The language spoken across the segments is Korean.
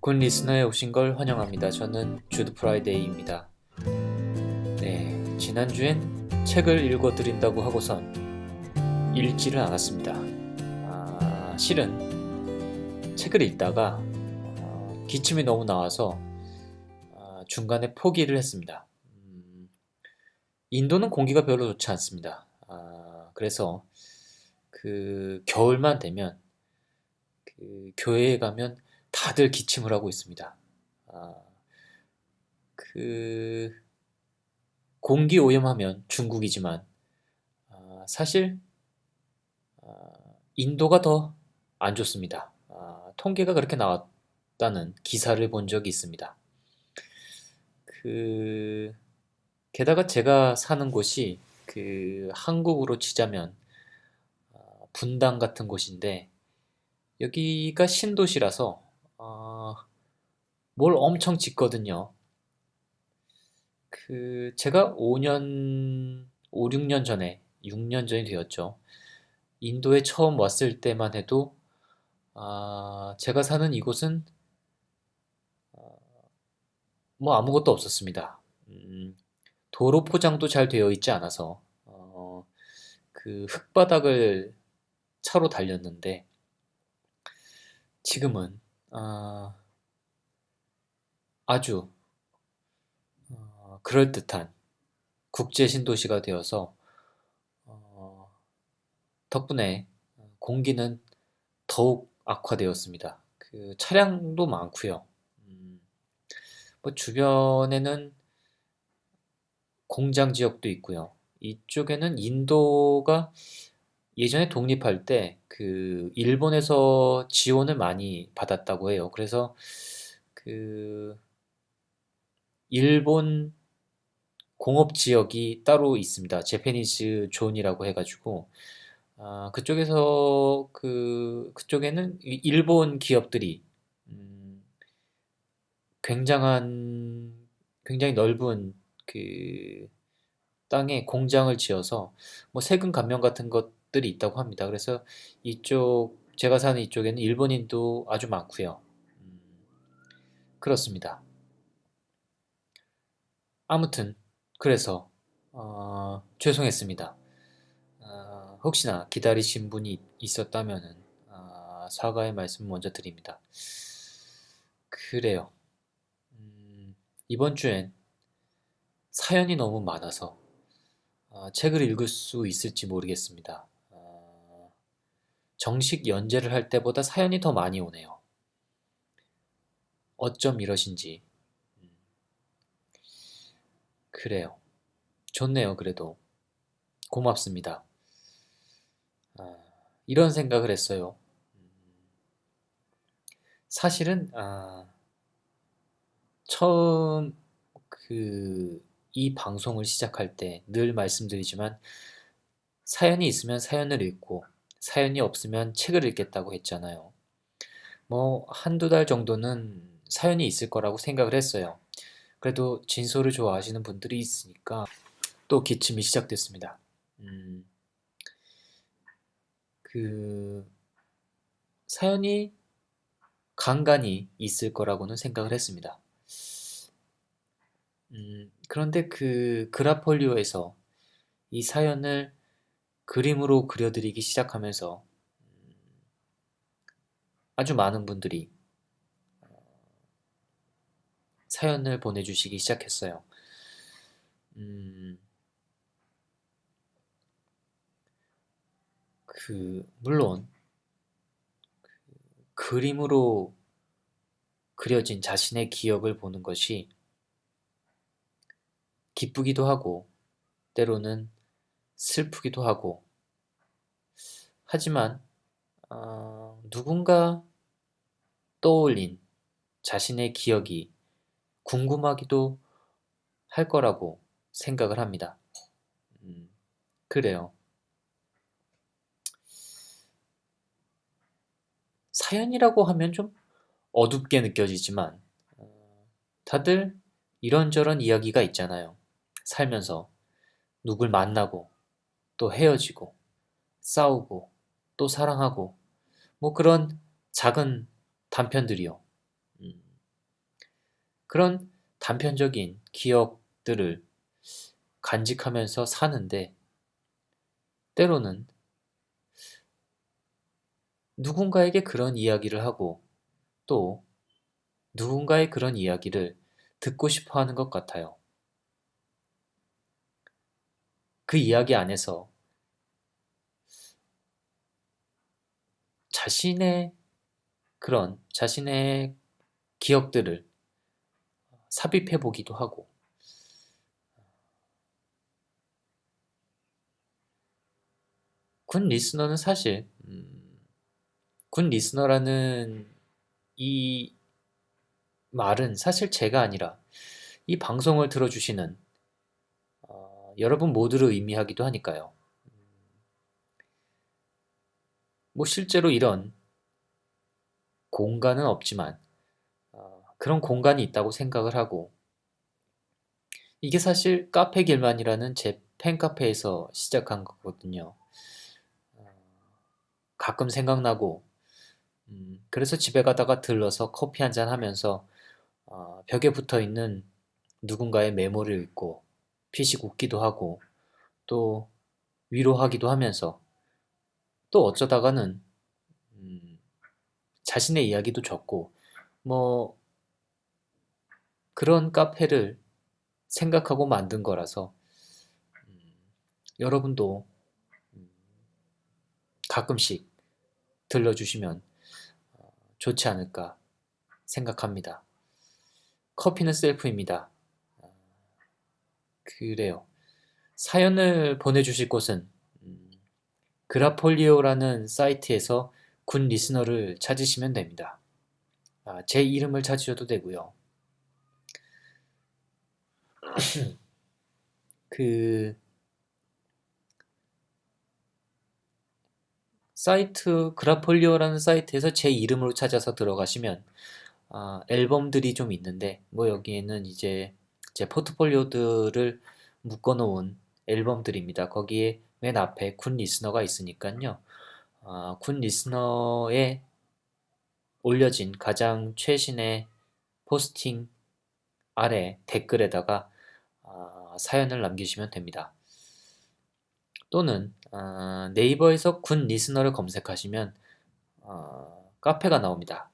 굿 리스너에 오신 걸 환영합니다. 저는 주드 프라이데이입니다. 네, 지난주엔 책을 읽어드린다고 하고선 읽지를 않았습니다. 실은 책을 읽다가 기침이 너무 나와서 중간에 포기를 했습니다. 인도는 공기가 별로 좋지 않습니다. 그래서 그 겨울만 되면 그 교회에 가면 다들 기침을 하고 있습니다. 아, 그 공기 오염하면 중국이지만 사실 인도가 더 안 좋습니다. 통계가 그렇게 나왔다는 기사를 본 적이 있습니다. 그 게다가 제가 사는 곳이 그 한국으로 치자면 분당 같은 곳인데 여기가 신도시라서 뭘 엄청 짓거든요. 그 제가 5년, 5, 6년 전에, 6년 전이 되었죠. 인도에 처음 왔을 때만 해도 제가 사는 이곳은 뭐 아무것도 없었습니다. 도로 포장도 잘 되어 있지 않아서 그 흙바닥을 차로 달렸는데 지금은 아주 그럴듯한 국제 신도시가 되어서 어, 덕분에 공기는 더욱 악화되었습니다. 그 차량도 많고요. 뭐 주변에는 공장 지역도 있고요. 이쪽에는 인도가 예전에 독립할 때 그 일본에서 지원을 많이 받았다고 해요. 그래서 그 일본 공업 지역이 따로 있습니다. 재패니즈 존이라고 해가지고 그쪽에서 그쪽에는 일본 기업들이 음, 굉장히 넓은 그 땅에 공장을 지어서 뭐 세금 감면 같은 것들이 있다고 합니다. 그래서 제가 사는 이쪽에는 일본인도 아주 많고요. 음, 그렇습니다. 아무튼 그래서 죄송했습니다. 혹시나 기다리신 분이 있었다면은 사과의 말씀 먼저 드립니다. 그래요. 이번 주엔 사연이 너무 많아서 책을 읽을 수 있을지 모르겠습니다. 정식 연재를 할 때보다 사연이 더 많이 오네요. 어쩜 이러신지. 음, 그래요. 좋네요, 그래도. 고맙습니다. 아, 이런 생각을 했어요. 음, 사실은 처음 이 방송을 시작할 때 늘 말씀드리지만 사연이 있으면 사연을 읽고 사연이 없으면 책을 읽겠다고 했잖아요. 뭐 한두 달 정도는 사연이 있을 거라고 생각을 했어요. 그래도 진솔을 좋아하시는 분들이 있으니까 또 기침이 시작됐습니다. 음, 그 사연이 간간히 있을 거라고는 생각을 했습니다. 그런데 그 그라폴리오에서 이 사연을 그림으로 그려드리기 시작하면서 아주 많은 분들이 사연을 보내주시기 시작했어요. 음, 물론 그림으로 그려진 자신의 기억을 보는 것이 기쁘기도 하고 때로는 슬프기도 하고 하지만 누군가 떠올린 자신의 기억이 궁금하기도 할 거라고 생각을 합니다. 음, 그래요. 사연이라고 하면 좀 어둡게 느껴지지만 다들 이런저런 이야기가 있잖아요. 살면서 누굴 만나고 또 헤어지고 싸우고 또 사랑하고 뭐 그런 작은 단편들이요. 음, 그런 단편적인 기억들을 간직하면서 사는데 때로는 누군가에게 그런 이야기를 하고 또 누군가의 그런 이야기를 듣고 싶어 하는 것 같아요. 그 이야기 안에서 자신의 자신의 기억들을 삽입해 보기도 하고, 군 리스너는 사실, 군 리스너라는 이 말은 사실 제가 아니라 이 방송을 들어주시는 여러분 모두를 의미하기도 하니까요. 뭐 실제로 이런 공간은 없지만 그런 공간이 있다고 생각을 하고 이게 사실 카페 길만이라는 제 팬카페에서 시작한 거거든요. 어, 가끔 생각나고 그래서 집에 가다가 들러서 커피 한잔 하면서 벽에 붙어 있는 누군가의 메모를 읽고 피식 웃기도 하고 또 위로하기도 하면서 또 어쩌다가는 음, 자신의 이야기도 적고 뭐 그런 카페를 생각하고 만든 거라서 음, 여러분도 음, 가끔씩 들러주시면 좋지 않을까 생각합니다. 커피는 셀프입니다. 어, 그래요. 사연을 보내주실 곳은 음, 그라폴리오라는 사이트에서 군 리스너를 찾으시면 됩니다. 제 이름을 찾으셔도 되고요. 그 사이트 그라폴리오라는 사이트에서 제 이름으로 찾아서 들어가시면 앨범들이 좀 있는데 뭐 여기에는 이제 제 포트폴리오들을 묶어놓은 앨범들입니다. 거기에 맨 앞에 군 리스너가 있으니까요. 군 리스너에 올려진 가장 최신의 포스팅 아래 댓글에다가 사연을 남기시면 됩니다. 또는 네이버에서 군 리스너를 검색하시면 카페가 나옵니다.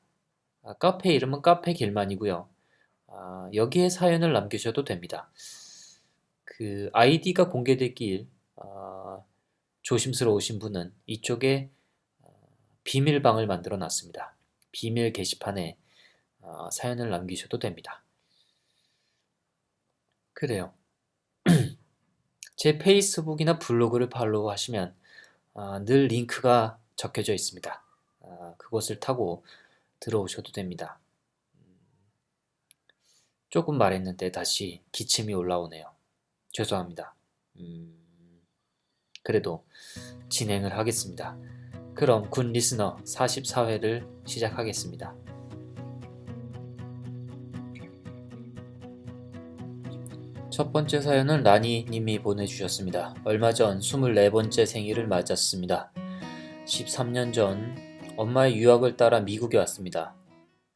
카페 이름은 카페 길만이고요. 여기에 사연을 남기셔도 됩니다. 그 아이디가 공개되길 조심스러우신 분은 이쪽에 비밀방을 만들어 놨습니다. 비밀 게시판에 사연을 남기셔도 됩니다. 그래요. 제 페이스북이나 블로그를 팔로우 하시면 늘 링크가 적혀져 있습니다. 그것을 타고 들어오셔도 됩니다. 조금 말했는데 다시 기침이 올라오네요. 죄송합니다. 그래도 진행을 하겠습니다. 그럼 군 리스너 44회를 시작하겠습니다. 첫 번째 사연은 라니 님이 보내주셨습니다. 얼마 전 24번째 생일을 맞았습니다. 13년 전 엄마의 유학을 따라 미국에 왔습니다.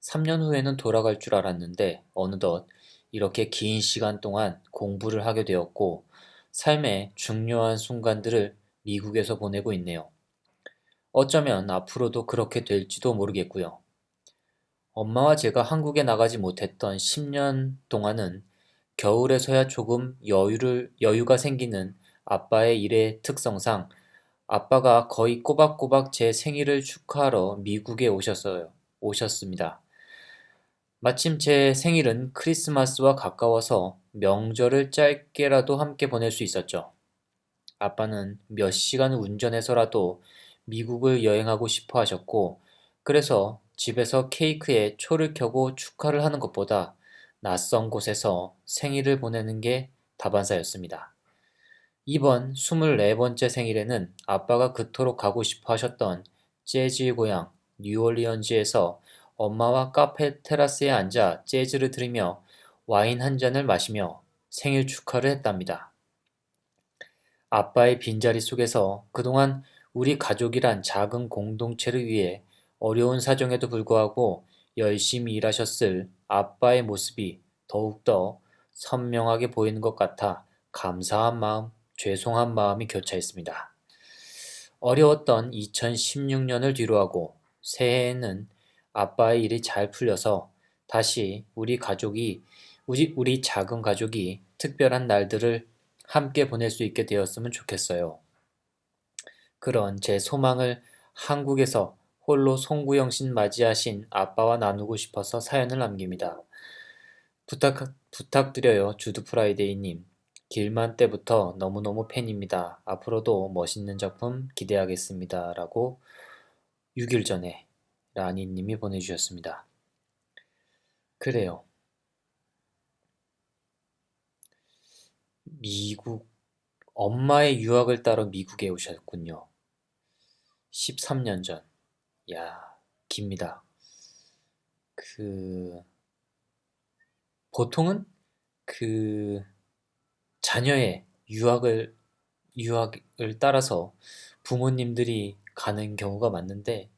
3년 후에는 돌아갈 줄 알았는데 어느덧 이렇게 긴 시간 동안 공부를 하게 되었고 삶의 중요한 순간들을 미국에서 보내고 있네요. 어쩌면 앞으로도 그렇게 될지도 모르겠고요. 엄마와 제가 한국에 나가지 못했던 10년 동안은 겨울에서야 조금 여유가 생기는 아빠의 일의 특성상 아빠가 거의 꼬박꼬박 제 생일을 축하하러 미국에 오셨습니다. 마침 제 생일은 크리스마스와 가까워서 명절을 짧게라도 함께 보낼 수 있었죠. 아빠는 몇 시간을 운전해서라도 미국을 여행하고 싶어 하셨고, 그래서 집에서 케이크에 초를 켜고 축하를 하는 것보다 낯선 곳에서 생일을 보내는 게 다반사였습니다. 이번 24번째 생일에는 아빠가 그토록 가고 싶어 하셨던 재즈의 고향 뉴올리언즈에서 엄마와 카페 테라스에 앉아 재즈를 들으며 와인 한 잔을 마시며 생일 축하를 했답니다. 아빠의 빈자리 속에서 그동안 우리 가족이란 작은 공동체를 위해 어려운 사정에도 불구하고 열심히 일하셨을 아빠의 모습이 더욱더 선명하게 보이는 것 같아 감사한 마음, 죄송한 마음이 교차 있습니다. 어려웠던 2016년을 뒤로하고 새해에는 아빠의 일이 잘 풀려서 다시 우리 작은 가족이 특별한 날들을 함께 보낼 수 있게 되었으면 좋겠어요. 그런 제 소망을 한국에서 홀로 송구영신 맞이하신 아빠와 나누고 싶어서 사연을 남깁니다. 부탁드려요, 주드프라이데이님. 길만 때부터 너무너무 팬입니다. 앞으로도 멋있는 작품 기대하겠습니다. 라고 6일 전에 라니님이 보내주셨습니다. 그래요. 미국, 엄마의 유학을 따러 미국에 오셨군요. 13년 전. 야, 깁니다. 그, 보통은 그 자녀의 유학을 따라서 부모님들이 가는 경우가 많은데,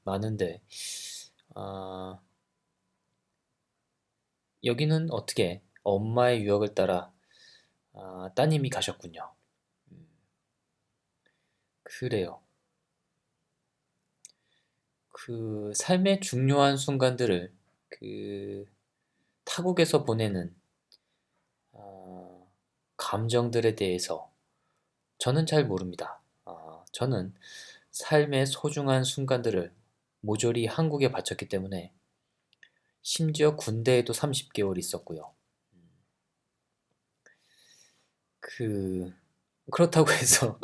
아, 여기는 어떻게 엄마의 유학을 따라 따님이 가셨군요. 음, 그래요. 그 삶의 중요한 순간들을 그 타국에서 보내는 아, 감정들에 대해서 저는 잘 모릅니다. 저는 삶의 소중한 순간들을 모조리 한국에 바쳤기 때문에 심지어 군대에도 30개월 있었고요. 그 그렇다고 해서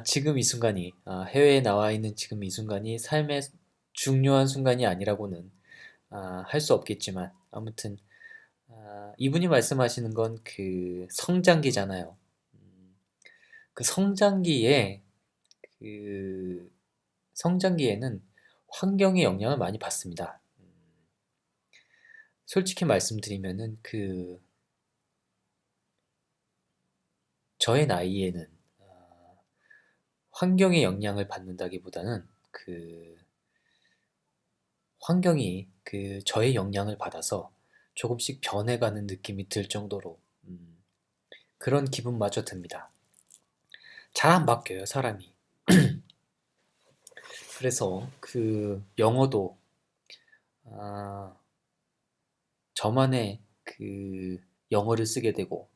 지금 이 순간이 해외에 나와 있는 지금 이 순간이 삶의 중요한 순간이 아니라고는 할 수 없겠지만 아무튼 이분이 말씀하시는 건 그 성장기잖아요. 음, 그 그 성장기에는 환경의 영향을 많이 받습니다. 솔직히 말씀드리면은 저의 나이에는 환경의 영향을 받는다기보다는 환경이 저의 영향을 받아서 조금씩 변해가는 느낌이 들 정도로 그런 기분마저 듭니다. 잘 안 바뀌어요, 사람이. 그래서 그 영어도 아, 저만의 영어를 쓰게 되고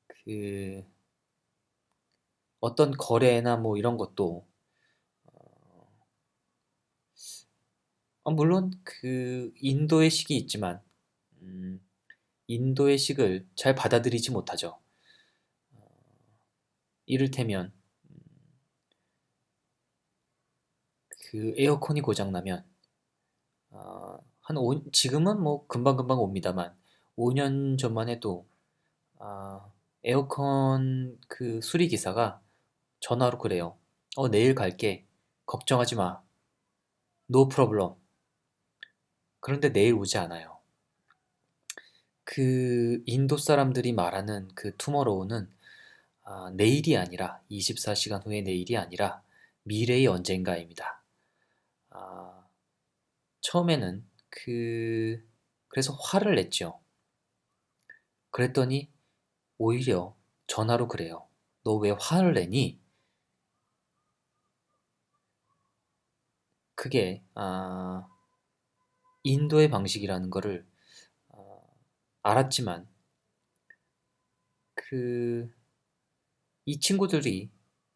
그 어떤 거래나 뭐 이런 것도 물론 인도의 식이 있지만 음, 인도의 식을 잘 받아들이지 못하죠. 이를테면 에어컨이 고장 나면 지금은 뭐 금방금방 옵니다만 5년 전만 해도 아, 에어컨 수리 기사가 전화로 그래요. 내일 갈게. 걱정하지 마. No problem. 그런데 내일 오지 않아요. 인도 사람들이 말하는 투모로우는 내일이 아니라 24시간 후의 내일이 아니라 미래의 언젠가입니다. 아, 처음에는 그래서 화를 냈죠. 그랬더니 오히려 전화로 그래요. 너 왜 화를 내니? 그게 인도의 방식이라는 거를 아, 알았지만 그 이 친구들이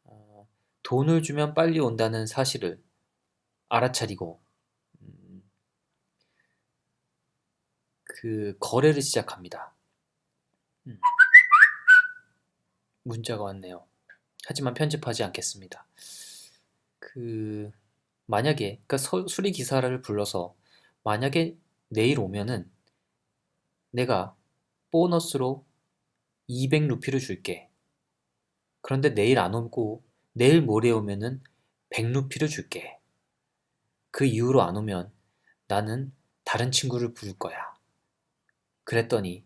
어, 돈을 주면 빨리 온다는 사실을 알아차리고 음, 거래를 시작합니다. 음, 문자가 왔네요. 하지만 편집하지 않겠습니다. 그 만약에 수리 기사를 불러서 만약에 내일 오면은 내가 보너스로 200루피를 줄게. 그런데 내일 안 오고 내일 모레 오면은 100루피를 줄게. 그 이후로 안 오면 나는 다른 친구를 부를 거야. 그랬더니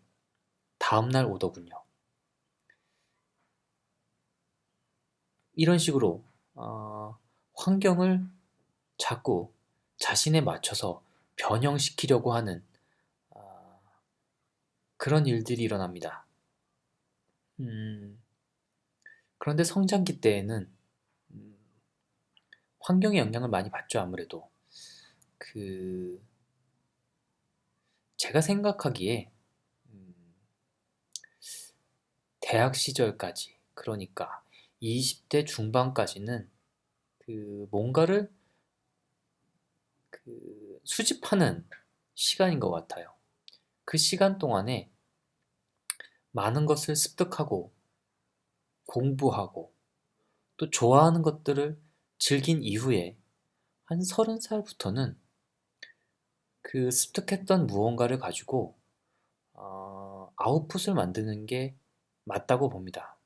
다음날 오더군요. 이런 식으로 환경을 자꾸 자신에 맞춰서 변형시키려고 하는 어, 그런 일들이 일어납니다. 음, 그런데 성장기 때에는 음, 환경의 영향을 많이 받죠, 아무래도. 그, 제가 생각하기에 음, 대학 시절까지, 그러니까 20대 중반까지는 뭔가를 수집하는 시간인 것 같아요. 그 시간 동안에 많은 것을 습득하고 공부하고 또 좋아하는 것들을 즐긴 이후에 한 30살부터는 그 습득했던 무언가를 가지고 아웃풋을 만드는 게 맞다고 봅니다.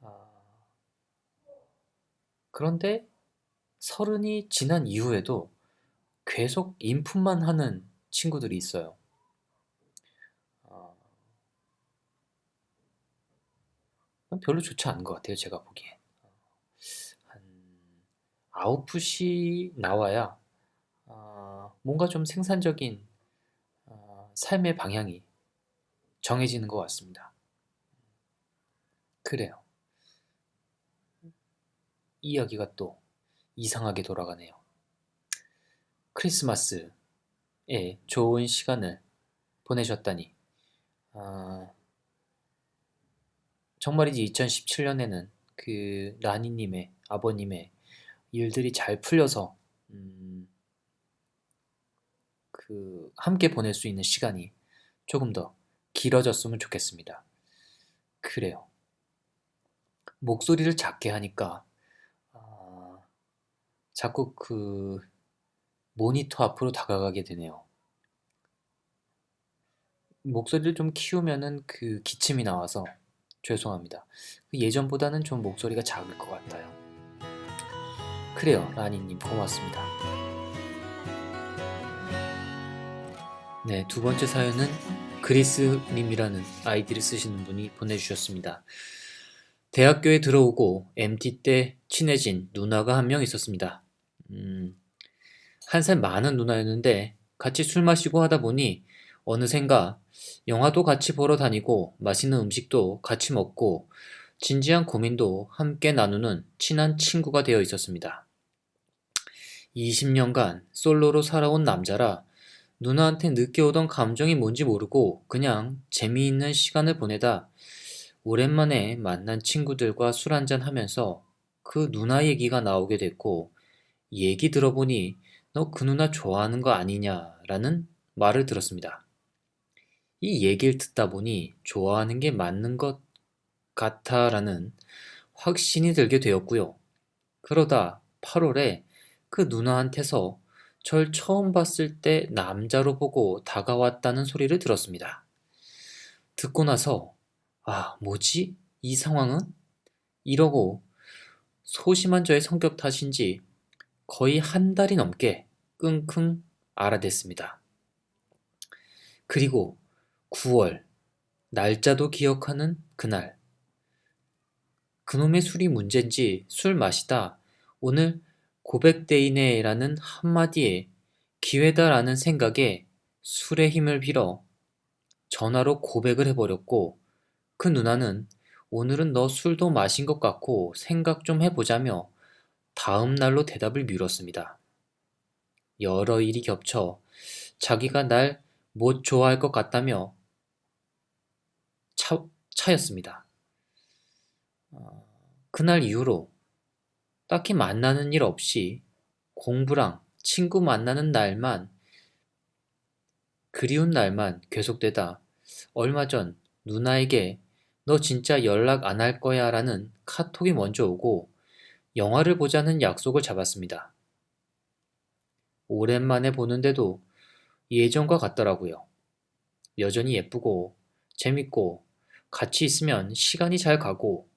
아, 그런데 30이 지난 이후에도 계속 인풋만 하는 친구들이 있어요. 아, 별로 좋지 않은 것 같아요, 제가 보기에. 한 아웃풋이 나와야 뭔가 좀 생산적인 삶의 방향이 정해지는 것 같습니다. 그래요. 이야기가 또 이상하게 돌아가네요. 크리스마스에 좋은 시간을 보내셨다니. 아, 정말이지 2017년에는 그 라니님의 아버님의 일들이 잘 풀려서 함께 보낼 수 있는 시간이 조금 더 길어졌으면 좋겠습니다. 그래요. 목소리를 작게 하니까 아, 자꾸 모니터 앞으로 다가가게 되네요. 목소리를 좀 키우면은 기침이 나와서 죄송합니다. 예전보다는 좀 목소리가 작을 것 같아요. 그래요, 라니님 고맙습니다. 네, 두 번째 사연은 그리스님이라는 아이디를 쓰시는 분이 보내주셨습니다. 대학교에 들어오고 MT 때 친해진 누나가 한 명 있었습니다. 한 살 많은 누나였는데 같이 술 마시고 하다 보니 어느샌가 영화도 같이 보러 다니고 맛있는 음식도 같이 먹고 진지한 고민도 함께 나누는 친한 친구가 되어 있었습니다. 20년간 솔로로 살아온 남자라 누나한테 느껴오던 감정이 뭔지 모르고 그냥 재미있는 시간을 보내다 오랜만에 만난 친구들과 술 한잔 하면서 그 누나 얘기가 나오게 됐고 얘기 들어보니 너 그 누나 좋아하는 거 아니냐라는 말을 들었습니다. 이 얘기를 듣다 보니 좋아하는 게 맞는 것 같아라는 확신이 들게 되었고요. 그러다 8월에 그 누나한테서 절 처음 봤을 때 남자로 보고 다가왔다는 소리를 들었습니다. 듣고 나서 뭐지? 이 상황은? 이러고 소심한 저의 성격 탓인지 거의 한 달이 넘게 끙끙 앓아댔습니다. 그리고 9월 날짜도 기억하는 그날 그놈의 술이 문제인지 술 마시다 오늘 고백데이네라는 한마디에 기회다라는 생각에 술의 힘을 빌어 전화로 고백을 해버렸고 그 누나는 오늘은 너 술도 마신 것 같고 생각 좀 해보자며 다음 날로 대답을 미뤘습니다. 여러 일이 겹쳐 자기가 날 못 좋아할 것 같다며 차였습니다. 그날 이후로 딱히 만나는 일 없이 공부랑 친구 만나는 날만 그리운 날만 계속되다 얼마 전 누나에게 너 진짜 연락 안 할 거야 라는 카톡이 먼저 오고 영화를 보자는 약속을 잡았습니다. 오랜만에 보는데도 예전과 같더라고요. 여전히 예쁘고 재밌고 같이 있으면 시간이 잘 가고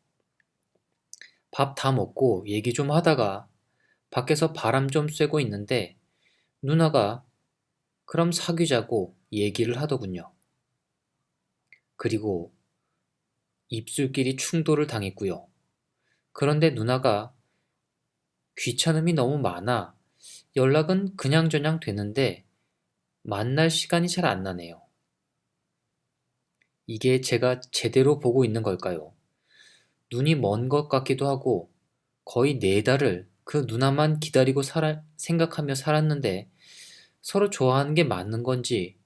밥 다 먹고 얘기 좀 하다가 밖에서 바람 좀 쐬고 있는데 누나가 그럼 사귀자고 얘기를 하더군요. 그리고 입술끼리 충돌을 당했고요. 그런데 누나가 귀찮음이 너무 많아 연락은 그냥저냥 되는데 만날 시간이 잘 안 나네요. 이게 제가 제대로 보고 있는 걸까요? 눈이 먼 것 같기도 하고 거의 4달을 그 누나만 기다리고 생각하며 살았는데 서로 좋아하는 게 맞는 건지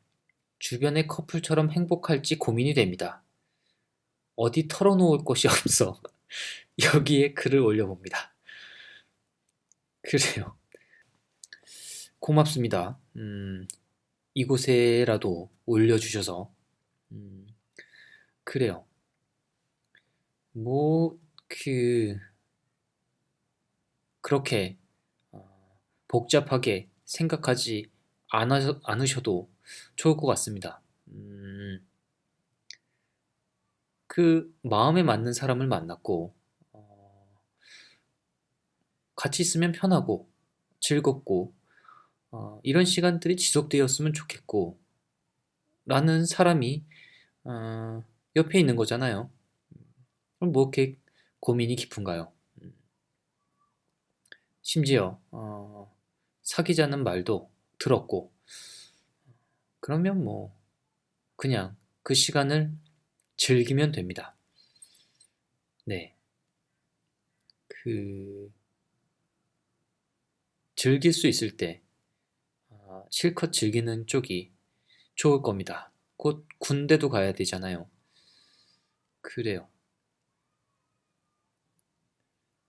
주변의 커플처럼 행복할지 고민이 됩니다. 어디 털어놓을 곳이 없어 여기에 글을 올려봅니다. 그래요. 고맙습니다. 이곳에라도 올려주셔서. 음, 그래요. 뭐, 그, 그렇게 어, 복잡하게 생각하지 않으셔도 좋을 것 같습니다. 그 마음에 맞는 사람을 만났고, 같이 있으면 편하고, 즐겁고, 이런 시간들이 지속되었으면 좋겠고, 라는 사람이 옆에 있는 거잖아요. 그럼 뭐 이렇게 고민이 깊은가요? 심지어 사귀자는 말도 들었고, 그러면 뭐 그냥 그 시간을 즐기면 됩니다. 네, 그 즐길 수 있을 때 실컷 즐기는 쪽이 좋을 겁니다. 곧 군대도 가야 되잖아요. 그래요.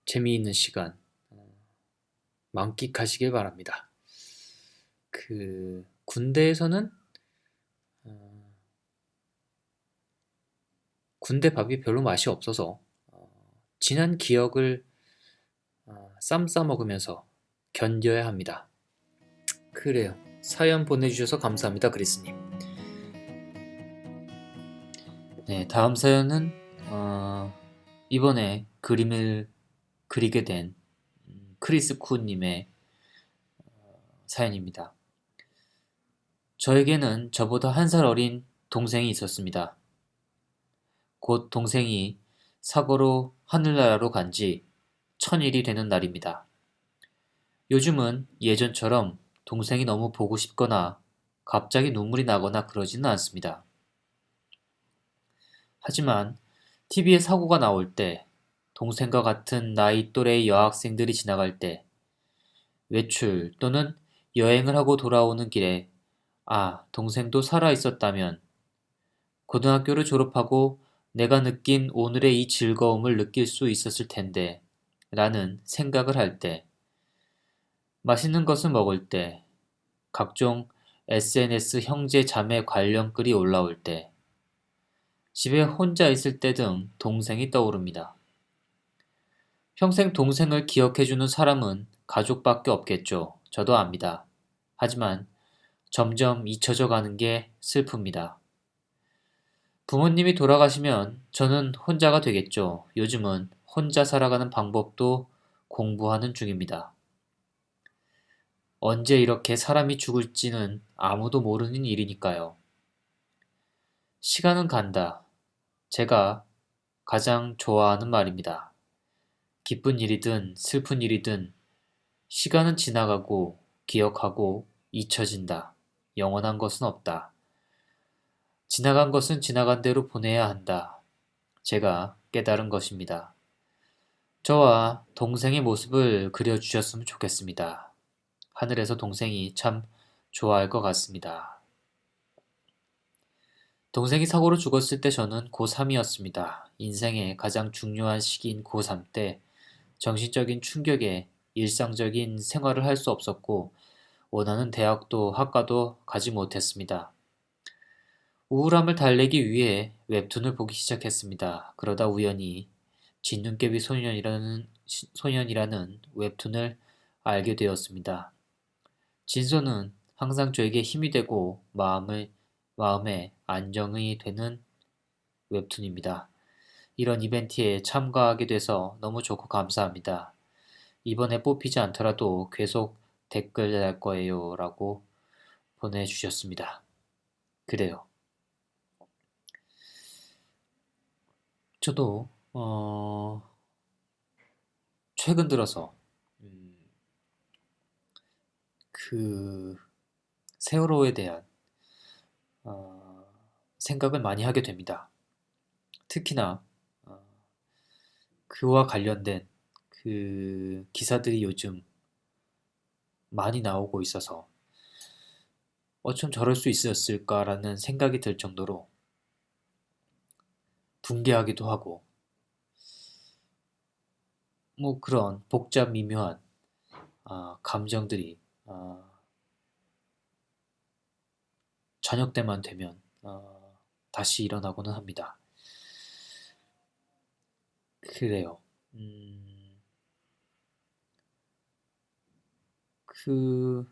재미있는 시간 만끽하시길 바랍니다. 그 군대에서는 어, 군대 밥이 별로 맛이 없어서 지난 기억을 쌈 싸먹으면서 견뎌야 합니다. 그래요. 사연 보내주셔서 감사합니다, 크리스님. 네, 다음 사연은 이번에 그림을 그리게 된 크리스 쿠님의 사연입니다. 저에게는 저보다 1살 어린 동생이 있었습니다. 곧 동생이 사고로 하늘나라로 간지 1000일이 되는 날입니다. 요즘은 예전처럼 동생이 너무 보고 싶거나 갑자기 눈물이 나거나 그러지는 않습니다. 하지만 TV에 사고가 나올 때, 동생과 같은 나이 또래의 여학생들이 지나갈 때, 외출 또는 여행을 하고 돌아오는 길에 아, 동생도 살아 있었다면, 고등학교를 졸업하고 내가 느낀 오늘의 이 즐거움을 느낄 수 있었을 텐데, 라는 생각을 할 때, 맛있는 것을 먹을 때, 각종 SNS 형제 자매 관련 글이 올라올 때, 집에 혼자 있을 때 등 동생이 떠오릅니다. 평생 동생을 기억해주는 사람은 가족밖에 없겠죠. 저도 압니다. 하지만 점점 잊혀져 가는 게 슬픕니다. 부모님이 돌아가시면 저는 혼자가 되겠죠. 요즘은 혼자 살아가는 방법도 공부하는 중입니다. 언제 이렇게 사람이 죽을지는 아무도 모르는 일이니까요. 시간은 간다. 제가 가장 좋아하는 말입니다. 기쁜 일이든 슬픈 일이든 시간은 지나가고 기억하고 잊혀진다. 영원한 것은 없다. 지나간 것은 지나간 대로 보내야 한다. 제가 깨달은 것입니다. 저와 동생의 모습을 그려주셨으면 좋겠습니다. 하늘에서 동생이 참 좋아할 것 같습니다. 동생이 사고로 죽었을 때 저는 고3이었습니다. 인생의 가장 중요한 시기인 고3 때 정신적인 충격에 일상적인 생활을 할 수 없었고 원하는 대학도 학과도 가지 못했습니다. 우울함을 달래기 위해 웹툰을 보기 시작했습니다. 그러다 우연히 진눈깨비 소년이라는 웹툰을 알게 되었습니다. 진소는 항상 저에게 힘이 되고 마음에 안정이 되는 웹툰입니다. 이런 이벤트에 참가하게 돼서 너무 좋고 감사합니다. 이번에 뽑히지 않더라도 계속 댓글 달 거예요. 라고 보내주셨습니다. 그래요. 저도, 최근 들어서, 음, 그, 세월호에 대한, 어, 생각을 많이 하게 됩니다. 특히나 어, 그와 관련된 그 기사들이 요즘 많이 나오고 있어서 어쩜 저럴 수 있었을까라는 생각이 들 정도로 붕괴하기도 하고 뭐 그런 복잡 미묘한 감정들이 저녁 때만 되면 다시 일어나고는 합니다. 그래요. 그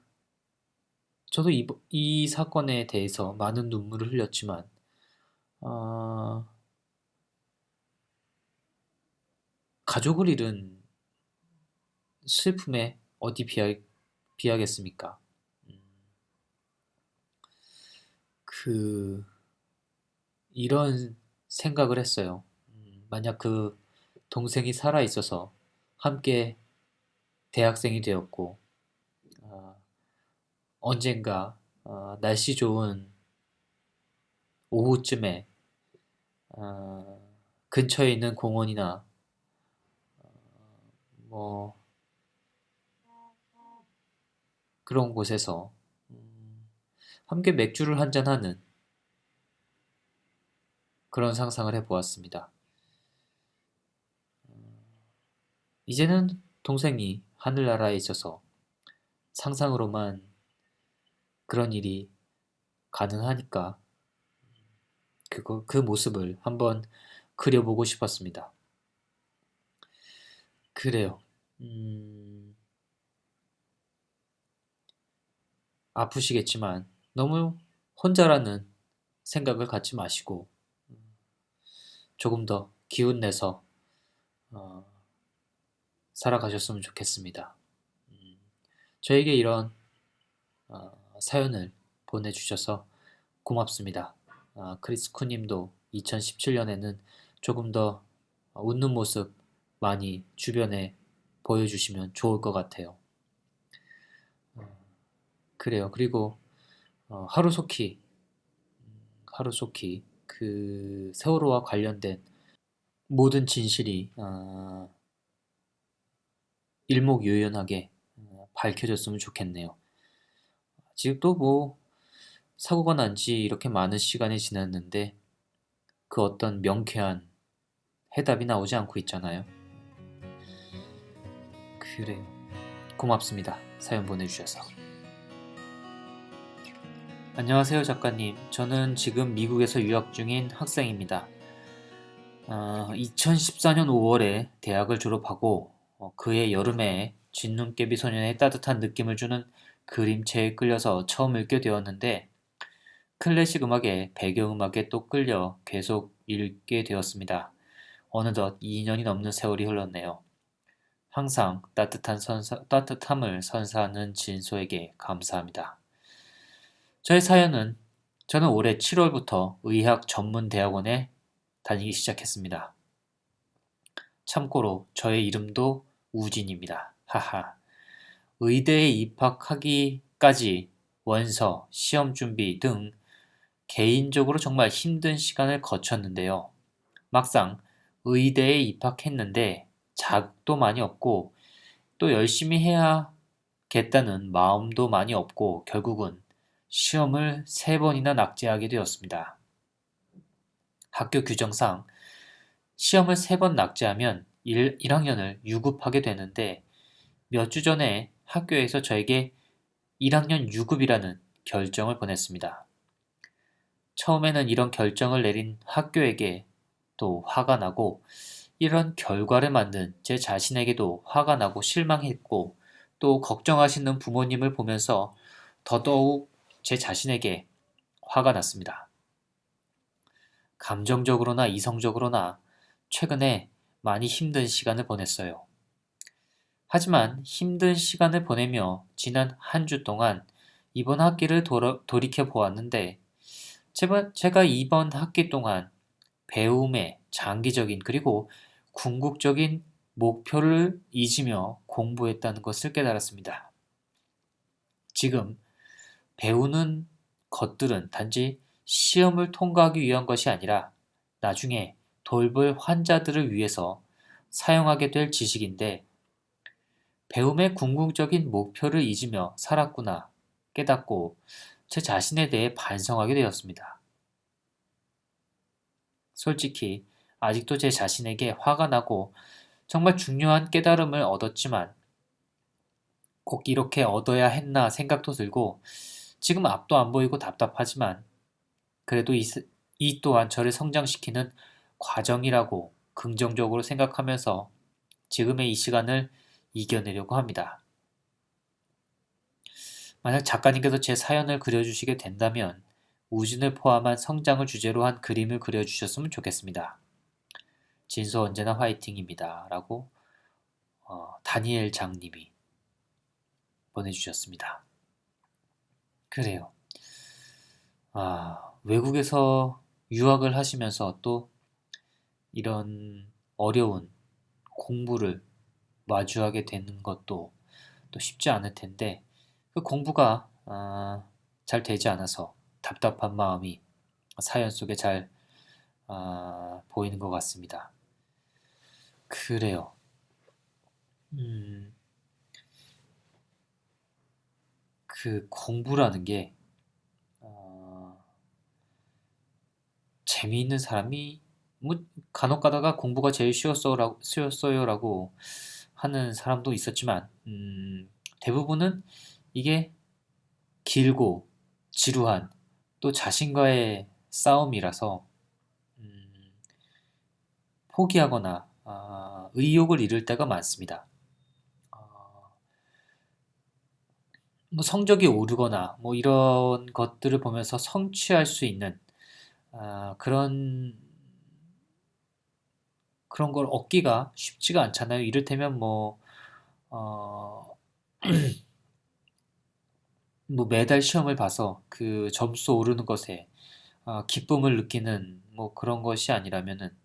저도 이 사건에 대해서 많은 눈물을 흘렸지만 아, 가족을 잃은 슬픔에 어디 비하겠습니까? 음, 그 이런 생각을 했어요. 만약 그 동생이 살아 있어서 함께 대학생이 되었고 아, 언젠가 날씨 좋은 오후쯤에 아, 근처에 있는 공원이나 뭐 그런 곳에서 함께 맥주를 한잔하는 그런 상상을 해보았습니다. 이제는 동생이 하늘나라에 있어서 상상으로만 그런 일이 가능하니까 그 모습을 한번 그려보고 싶었습니다. 그래요. 아프시겠지만 너무 혼자라는 생각을 갖지 마시고 조금 더 기운 내서 어, 살아가셨으면 좋겠습니다. 음, 저에게 이런 사연을 보내주셔서 고맙습니다. 크리스 쿠님도 2017년에는 조금 더 웃는 모습 많이 주변에 보여주시면 좋을 것 같아요. 그래요. 그리고 하루속히 그 세월호와 관련된 모든 진실이 일목요연하게 밝혀졌으면 좋겠네요. 아직도 뭐 사고가 난 지 이렇게 많은 시간이 지났는데 그 어떤 명쾌한 해답이 나오지 않고 있잖아요. 그래요. 고맙습니다. 사연 보내주셔서. 안녕하세요, 작가님. 저는 지금 미국에서 유학 중인 학생입니다. 2014년 5월에 대학을 졸업하고 그해 여름에 진눈깨비 소년의 따뜻한 느낌을 주는 그림체에 끌려서 처음 읽게 되었는데 클래식 음악에 배경음악에 또 끌려 계속 읽게 되었습니다. 어느덧 2년이 넘는 세월이 흘렀네요. 항상 따뜻함을 선사하는 진소에게 감사합니다. 저는 올해 7월부터 의학 전문 대학원에 다니기 시작했습니다. 참고로 저의 이름도 우진입니다. 하하. 의대에 입학하기까지 원서, 시험 준비 등 개인적으로 정말 힘든 시간을 거쳤는데요. 막상 의대에 입학했는데 자극도 많이 없고 또 열심히 해야겠다는 마음도 많이 없고 결국은 시험을 3번이나 낙제하게 되었습니다. 학교 규정상 시험을 3번 낙제하면 1학년을 유급하게 되는데 몇 주 전에 학교에서 저에게 1학년 유급이라는 결정을 보냈습니다. 처음에는 이런 결정을 내린 학교에게 또 화가 나고 이런 결과를 만든 제 자신에게도 화가 나고 실망했고 또 걱정하시는 부모님을 보면서 더더욱 제 자신에게 화가 났습니다. 감정적으로나 이성적으로나 최근에 많이 힘든 시간을 보냈어요. 하지만 힘든 시간을 보내며 지난 한 주 동안 이번 학기를 돌이켜 보았는데 제가 이번 학기 동안 배움의 장기적인 그리고 궁극적인 목표를 잊으며 공부했다는 것을 깨달았습니다. 지금 배우는 것들은 단지 시험을 통과하기 위한 것이 아니라 나중에 돌볼 환자들을 위해서 사용하게 될 지식인데 배움의 궁극적인 목표를 잊으며 살았구나 깨닫고 제 자신에 대해 반성하게 되었습니다. 솔직히 아직도 제 자신에게 화가 나고 정말 중요한 깨달음을 얻었지만 꼭 이렇게 얻어야 했나 생각도 들고 지금 앞도 안 보이고 답답하지만 그래도 이 또한 저를 성장시키는 과정이라고 긍정적으로 생각하면서 지금의 이 시간을 이겨내려고 합니다. 만약 작가님께서 제 사연을 그려주시게 된다면 우진을 포함한 성장을 주제로 한 그림을 그려주셨으면 좋겠습니다. 진서 언제나 화이팅입니다. 라고 다니엘 장님이 보내주셨습니다. 그래요. 외국에서 유학을 하시면서 또 이런 어려운 공부를 마주하게 되는 것도 또 쉽지 않을 텐데 그 공부가 잘 되지 않아서 답답한 마음이 사연 속에 잘 보이는 것 같습니다. 그래요. 그 공부라는 게 재미있는 사람이 뭐 간혹 가다가 공부가 제일 쉬웠어요라고 하는 사람도 있었지만 대부분은 이게 길고 지루한 또 자신과의 싸움이라서 포기하거나 의욕을 잃을 때가 많습니다. 뭐 성적이 오르거나 뭐 이런 것들을 보면서 성취할 수 있는 그런 걸 얻기가 쉽지가 않잖아요. 이를테면 어, 뭐 매달 시험을 봐서 그 점수 오르는 것에 기쁨을 느끼는 뭐 그런 것이 아니라면은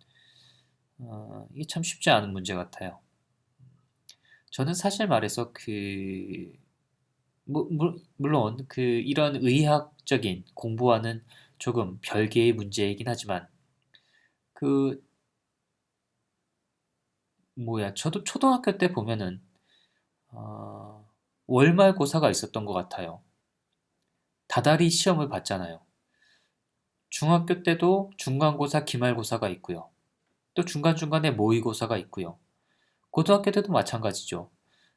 이게 참 쉽지 않은 문제 같아요. 저는 사실 말해서 물론 이런 의학적인 공부와는 조금 별개의 문제이긴 하지만 그 저도 초등학교 때 보면은 월말고사가 있었던 것 같아요. 다달이 시험을 봤잖아요. 중학교 때도 중간고사, 기말고사가 있고요. 또 중간중간에 모의고사가 있고요. 고등학교 때도 마찬가지죠.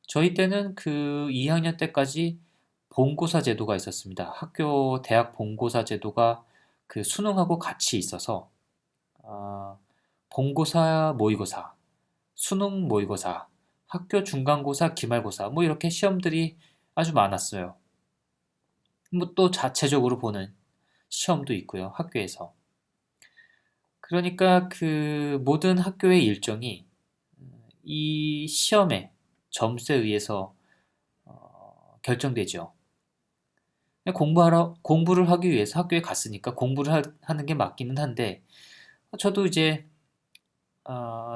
저희 때는 그 2학년 때까지 본고사 제도가 있었습니다. 대학 본고사 제도가 그 수능하고 같이 있어서 본고사, 모의고사, 수능 모의고사, 학교 중간고사, 기말고사 뭐 이렇게 시험들이 아주 많았어요. 뭐 또 자체적으로 보는 시험도 있고요. 학교에서. 그러니까 그 모든 학교의 일정이 이 시험의 점수에 의해서 결정되죠. 공부를 하기 위해서 학교에 갔으니까 하는 게 맞기는 한데 저도 이제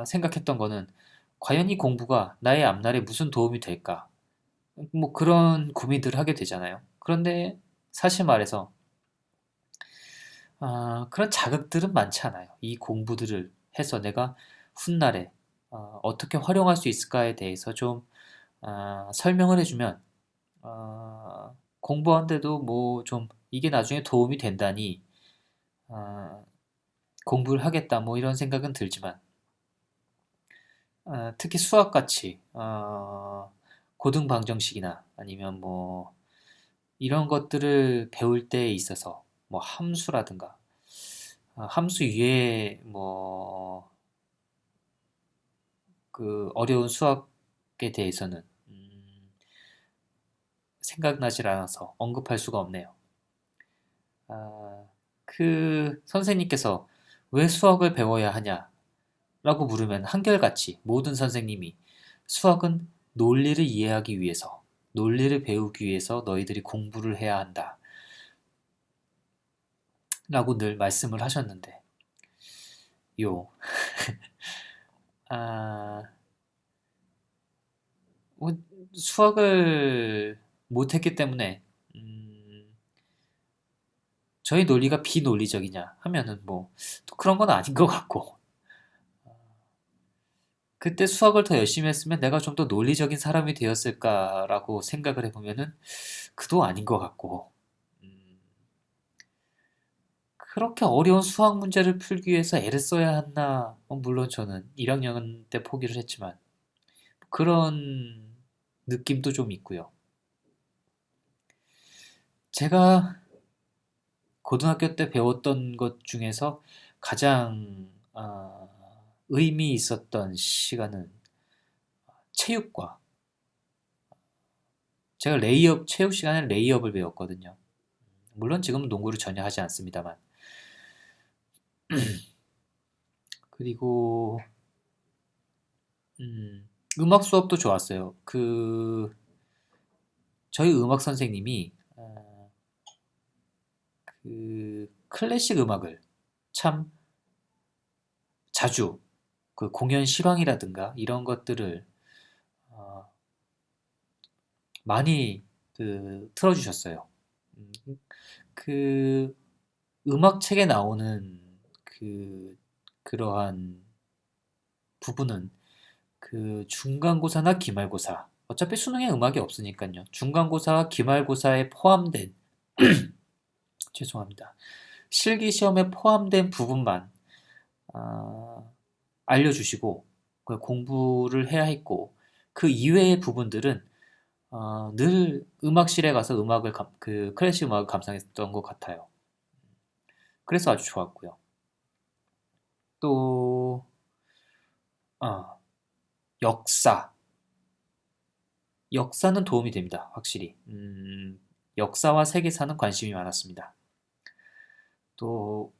생각했던 거는 과연 이 공부가 나의 앞날에 무슨 도움이 될까? 뭐 그런 고민들을 하게 되잖아요. 그런데 사실 말해서 그런 자극들은 많지 않아요. 이 공부들을 해서 내가 훗날에 어떻게 활용할 수 있을까에 대해서 좀 설명을 해주면 공부하는데도 뭐 좀 이게 나중에 도움이 된다니 공부를 하겠다 뭐 이런 생각은 들지만 특히 수학같이 고등 방정식이나 아니면 뭐 이런 것들을 배울 때에 있어서 뭐 함수라든가 함수 위에 뭐 그 어려운 수학에 대해서는 생각나질 않아서 언급할 수가 없네요. 그 선생님께서 왜 수학을 배워야 하냐? 라고 물으면 한결같이 모든 선생님이 수학은 논리를 이해하기 위해서, 논리를 배우기 위해서 너희들이 공부를 해야 한다. 라고 늘 말씀을 하셨는데, 요, 아, 뭐 수학을 못했기 때문에, 저희 논리가 비논리적이냐 하면은 뭐 또 그런 건 아닌 것 같고 그때 수학을 더 열심히 했으면 내가 좀 더 논리적인 사람이 되었을까라고 생각을 해보면은 그도 아닌 것 같고 음, 그렇게 어려운 수학 문제를 풀기 위해서 애를 써야 했나? 물론 저는 1학년 때 포기를 했지만 그런 느낌도 좀 있고요. 제가 고등학교 때 배웠던 것 중에서 가장 의미 있었던 시간은 체육과 제가 레이업 체육 시간에 레이업을 배웠거든요. 물론 지금은 농구를 전혀 하지 않습니다만 그리고 음악 수업도 좋았어요. 저희 음악 선생님이 그 클래식 음악을 참 자주 그 공연 실황이라든가 이런 것들을 어, 많이 틀어주셨어요. 음, 그 음악책에 나오는 그 그러한 부분은 그 중간고사나 기말고사 어차피 수능에 음악이 없으니까요. 중간고사와 기말고사에 포함된 죄송합니다. 실기 시험에 포함된 부분만 아, 알려주시고 그 공부를 해야 했고 그 이외의 부분들은 늘 음악실에 가서 그 클래식 음악을 감상했던 것 같아요. 그래서 아주 좋았고요. 또 아, 역사. 역사는 도움이 됩니다. 확실히. 역사와 세계사는 관심이 많았습니다. 또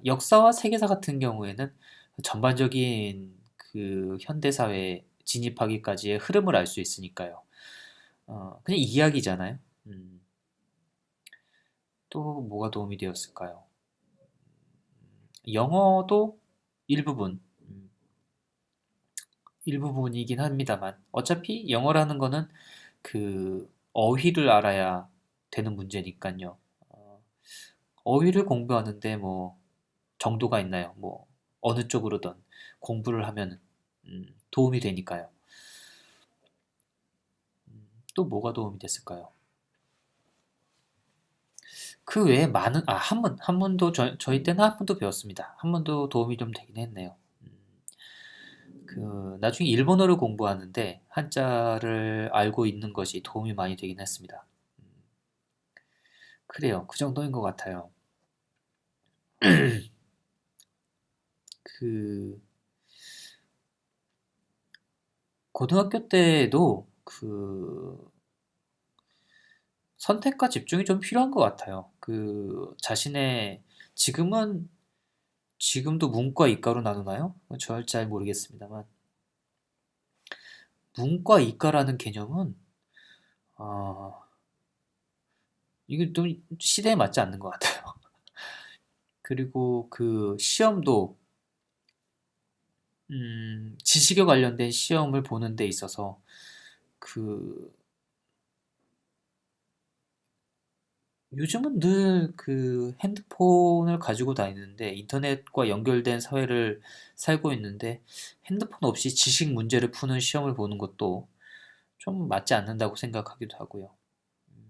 역사와 세계사 같은 경우에는 전반적인 그 현대사회에 진입하기까지의 흐름을 알 수 있으니까요. 그냥 이야기잖아요. 또 뭐가 도움이 되었을까요? 영어도 일부분, 일부분이긴 합니다만 어차피 영어라는 거는 그 어휘를 알아야 되는 문제니까요. 어휘를 공부하는데 뭐 정도가 있나요? 뭐 어느 쪽으로든 공부를 하면 도움이 되니까요. 또 뭐가 도움이 됐을까요? 그 외에 많은 한문도 저희 때는 한문도 배웠습니다. 한문도 도움이 좀 되긴 했네요. 나중에 일본어를 공부하는데 한자를 알고 있는 것이 도움이 많이 되긴 했습니다. 음, 그래요. 그 정도인 것 같아요. 그 고등학교 때도 그 선택과 집중이 좀 필요한 것 같아요. 지금은 지금도 문과 이과로 나누나요? 잘 모르겠습니다만 문과 이과라는 개념은 어, 이게 좀 시대에 맞지 않는 것 같아요. 그리고 그 시험도 지식에 관련된 시험을 보는 데 있어서 그 요즘은 늘 그 핸드폰을 가지고 다니는데 인터넷과 연결된 사회를 살고 있는데 핸드폰 없이 지식 문제를 푸는 시험을 보는 것도 좀 맞지 않는다고 생각하기도 하고요. 음,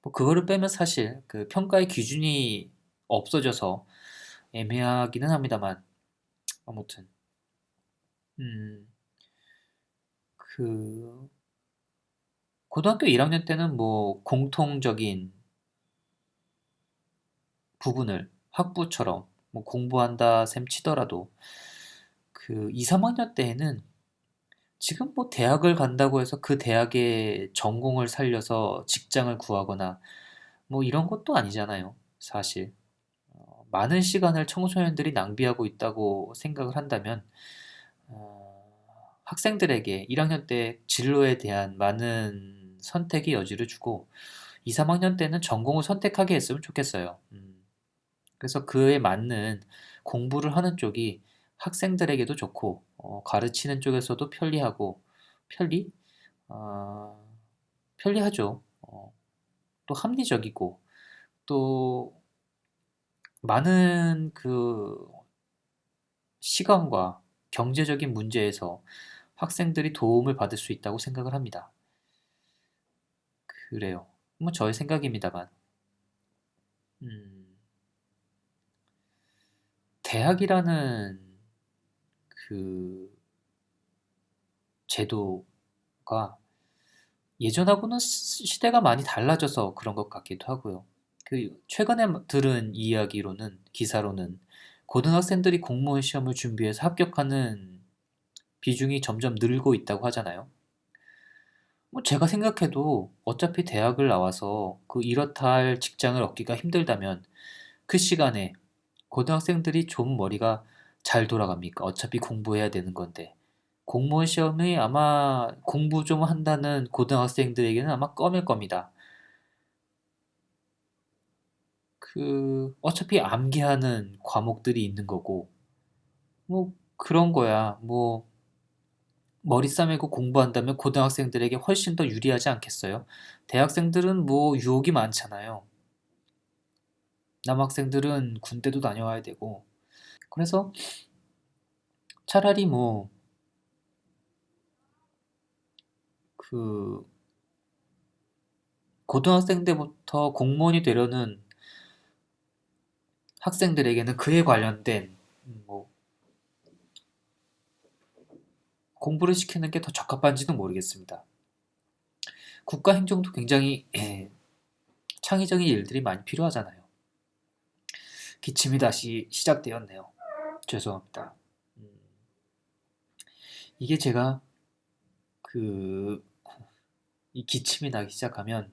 뭐 그거를 빼면 사실 그 평가의 기준이 없어져서 애매하기는 합니다만 아무튼 음, 그 고등학교 1학년 때는 뭐 공통적인 부분을 학부처럼 뭐 공부한다 셈 치더라도 그 2, 3학년 때에는 지금 뭐 대학을 간다고 해서 그 대학의 전공을 살려서 직장을 구하거나 뭐 이런 것도 아니잖아요, 사실. 많은 시간을 청소년들이 낭비하고 있다고 생각을 한다면 학생들에게 1학년 때 진로에 대한 많은 선택의 여지를 주고 2, 3학년 때는 전공을 선택하게 했으면 좋겠어요. 그래서 그에 맞는 공부를 하는 쪽이 학생들에게도 좋고 가르치는 쪽에서도 편리하고 편리? 어, 편리하죠. 또 합리적이고 또 많은 그 시간과 경제적인 문제에서 학생들이 도움을 받을 수 있다고 생각을 합니다. 그래요. 뭐 저의 생각입니다만, 음, 대학이라는 그 제도가 예전하고는 시대가 많이 달라져서 그런 것 같기도 하고요. 그 최근에 들은 이야기로는 기사로는 고등학생들이 공무원 시험을 준비해서 합격하는 비중이 점점 늘고 있다고 하잖아요. 뭐 제가 생각해도 어차피 대학을 나와서 그 이렇다 할 직장을 얻기가 힘들다면 그 시간에 고등학생들이 좀 머리가 잘 돌아갑니까? 어차피 공부해야 되는 건데. 공무원 시험이 아마 공부 좀 한다는 고등학생들에게는 아마 껌일 겁니다. 그 어차피 암기하는 과목들이 있는 거고 뭐 그런 거야. 뭐 머리 싸매고 공부한다면 고등학생들에게 훨씬 더 유리하지 않겠어요? 대학생들은 뭐 유혹이 많잖아요. 남학생들은 군대도 다녀와야 되고. 그래서 차라리 뭐 그 고등학생 때부터 공무원이 되려는 학생들에게는 그에 관련된 뭐 공부를 시키는 게 더 적합한지는 모르겠습니다. 국가 행정도 굉장히 창의적인 일들이 많이 필요하잖아요. 기침이 다시 시작되었네요. 죄송합니다. 음, 이게 제가 그 이 기침이 나기 시작하면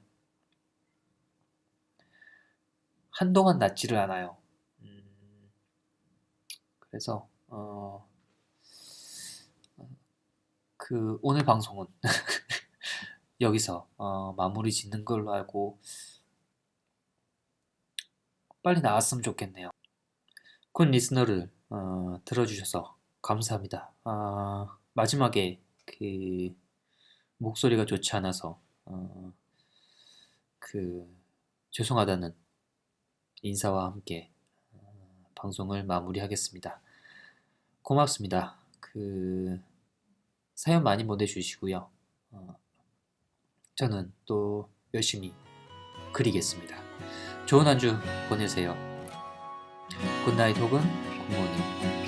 한동안 낫지를 않아요. 음, 그래서 그 오늘 방송은 여기서 마무리 짓는 걸로 알고 빨리 나왔으면 좋겠네요. 군 리스너를 들어주셔서 감사합니다. 마지막에 그 목소리가 좋지 않아서 그 죄송하다는 인사와 함께 방송을 마무리하겠습니다. 고맙습니다. 그 사연 많이 보내주시고요. 저는 또 열심히 그리겠습니다. 좋은 한 주 보내세요. 굿나잇 혹은 굿모닝.